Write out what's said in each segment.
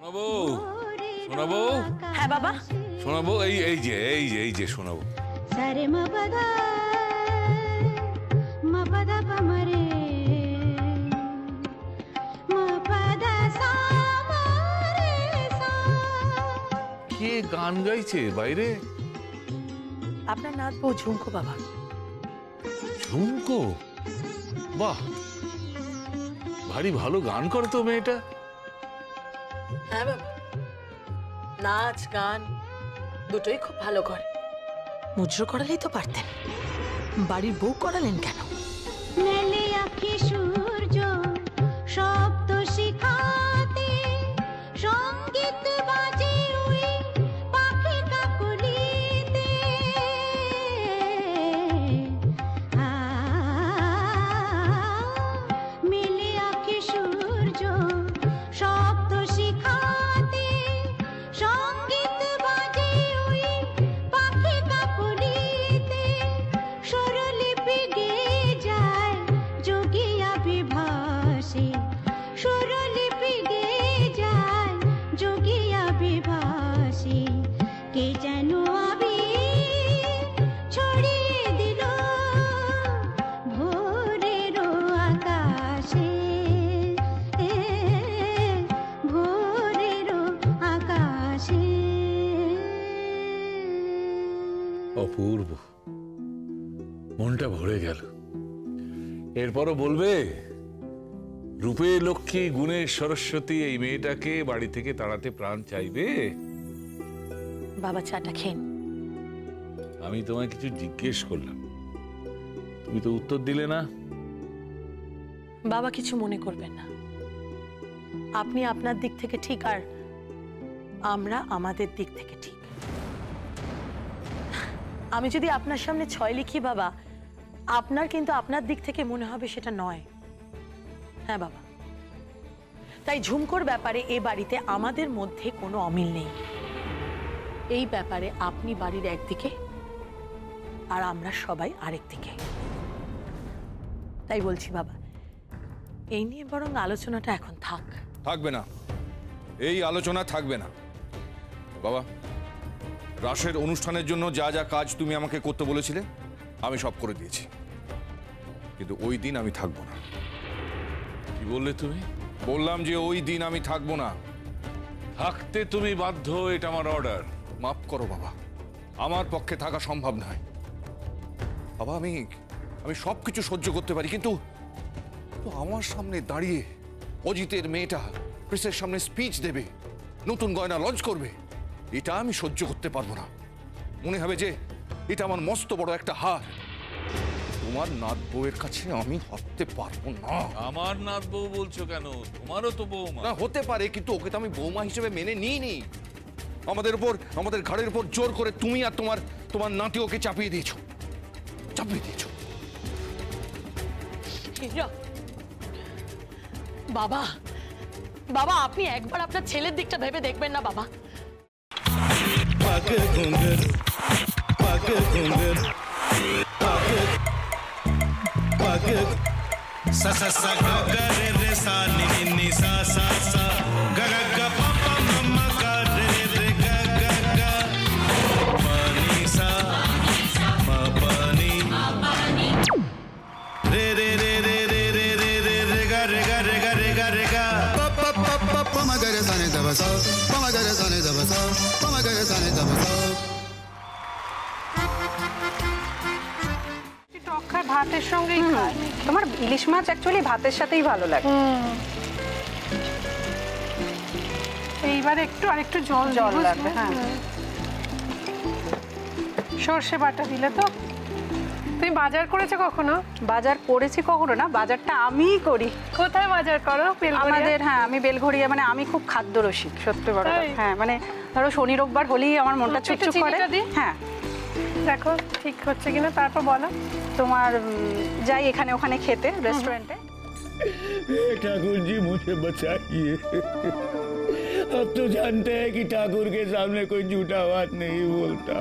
শোনাবো শোনাবো। হ্যাঁ বাবা শোনাবো। এই যে শোনাবো। সারে মপদা মপদা পমরে মপদা সামরে সা। কে গান গাইছে বাইরে? আপনার নাত বউ ঝুমকো বাবা। ঝুমকো? বাহ, ভারী ভালো গান করে তো মেয়েটা। হ্যাঁ বাবা, নাচ গান দুটোই খুব ভালো করে। মুজরো করালেই তো পারতেন, বাড়ির বউ করালেন কেন? মেলে আঁখি সূর্য শব্দ শিখাতে, সঙ্গীত বাজে ওই পাখি কাকলিতে। মেলে আঁখি সূর্য শব্দ শিখাতে, সঙ্গীত বাজে ওই পাখি কাকলিতে। স্বরলিপি গেয়ে যায় যোগিয়া বিভাসে, স্বরলিপি গেয়ে যায় যোগিয়া বিভাসে। কে যেন আবির ছড়িয়ে দিল ভোরেরও আকাশে, ভোরেরও আকাশে। অপূর্ব, মনটা ভরে গেল। এরপরও বলবে রূপে লক্ষ্মী গুণে সরস্বতী এই মেয়েটাকে বাড়ি থেকে তাড়াতে প্রাণ চাইবে? বাবা চাটা খেন। আমি তোমায় কিছু জিজ্ঞেস করলাম, তুমি তো উত্তর দিলে না। বাবা কিছু মনে করবেন না, আপনি আপনার দিক থেকে ঠিক আর আমরা আমাদের দিক থেকে ঠিক। আমি যদি আপনার সামনে 6 লিখি বাবা, আপনার কিন্তু আপনার দিক থেকে মনে হবে সেটা নয়। হ্যাঁ বাবা, তাই ঝুমকোর ব্যাপারে এ বাড়িতে আমাদের মধ্যে কোনো অমিল নেই। এই ব্যাপারে আপনি বাড়ির একদিকে আর আমরা সবাই আরেক দিকে। তাই বলছি বাবা, এই নিয়ে বরং আলোচনাটা এখন থাক। থাকবে না, এই আলোচনা থাকবে না। বাবা, রাসের অনুষ্ঠানের জন্য যা যা কাজ তুমি আমাকে করতে বলেছিলে আমি সব করে দিয়েছি, কিন্তু ওই দিন আমি থাকবো না। কি বললে তুমি? বললাম যে ওই দিন আমি থাকবো না। থাকতে তুমি বাধ্য, এটা আমার অর্ডার। মাফ করো বাবা, আমার পক্ষে থাকা সম্ভব নয়। বাবা, আমি সবকিছু সহ্য করতে পারি, কিন্তু আমার সামনে দাঁড়িয়ে অজিতের মেয়েটা প্রেসের সামনে স্পিচ দেবে, নতুন গয়না লঞ্চ করবে, এটা আমি সহ্য করতে পারবো না। মনে হবে যে এটা আমার মস্ত বড় একটা হার। তোমার নাত বউয়ের কাছে আমি হারতে পারবো না। আমার নাত বউ বলছো কেন? তোমারও তো বৌমা। না, হতে পারে, কিন্তু ওকে তো আমি বৌমা হিসেবে মেনে নিইনি। আমাদের ঘাড়ের উপর জোর করে তুমি আর তোমার নাতি ওকে চাপিয়ে দিয়েছো। বাবা বাবা, আপনি একবার আপনার ছেলের দিকটা ভেবে দেখবেন না বাবা? ভাতের সঙ্গেই খায়। তোমার ইলিশ মাছ অ্যাকচুয়ালি ভাতের সাথেই ভালো লাগে। এইবার আরেকটু জল লাগবে। হ্যাঁ, সর্ষে বাটা দিলে তো। তুমি বাজার করেছো কখনো? বাজার করেছি কখনো না, বাজারটা আমিই করি। কোথায় বাজার করো? আমাদের, হ্যাঁ, আমি বেলঘড়িয়া, মানে আমি খুব খাদ্য রসিক, সত্যি বড়। হ্যাঁ, মানে ধরো শনি রোববার হলেই আমার মনটা চুপচুপ করে। হ্যাঁ, দেখো ঠিক হচ্ছে কিনা, তারপর বলো। তোমার যাই এখানে ওখানে খেতে, रेस्टोरेंटे। ठाकुर जी मुझे बचाइए, अब तो जानते हैं कि ठाकुर के सामने कोई झूठा बात नहीं बोलता।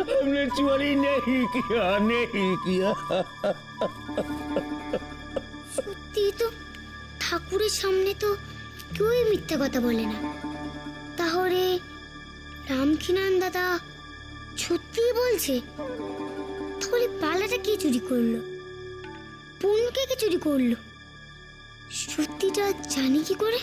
हमने चोरी नहीं किया। সত্যি তো ঠাকুরের সামনে তো কেউই মিথ্যা কথা বলে না। তাহলে রামকিনান দাদা সত্যিই বলছে? তাহলে পালাটা কে চুরি করলো? পুনকে কে চুরি করলো? সত্যিটা জানি কি করে?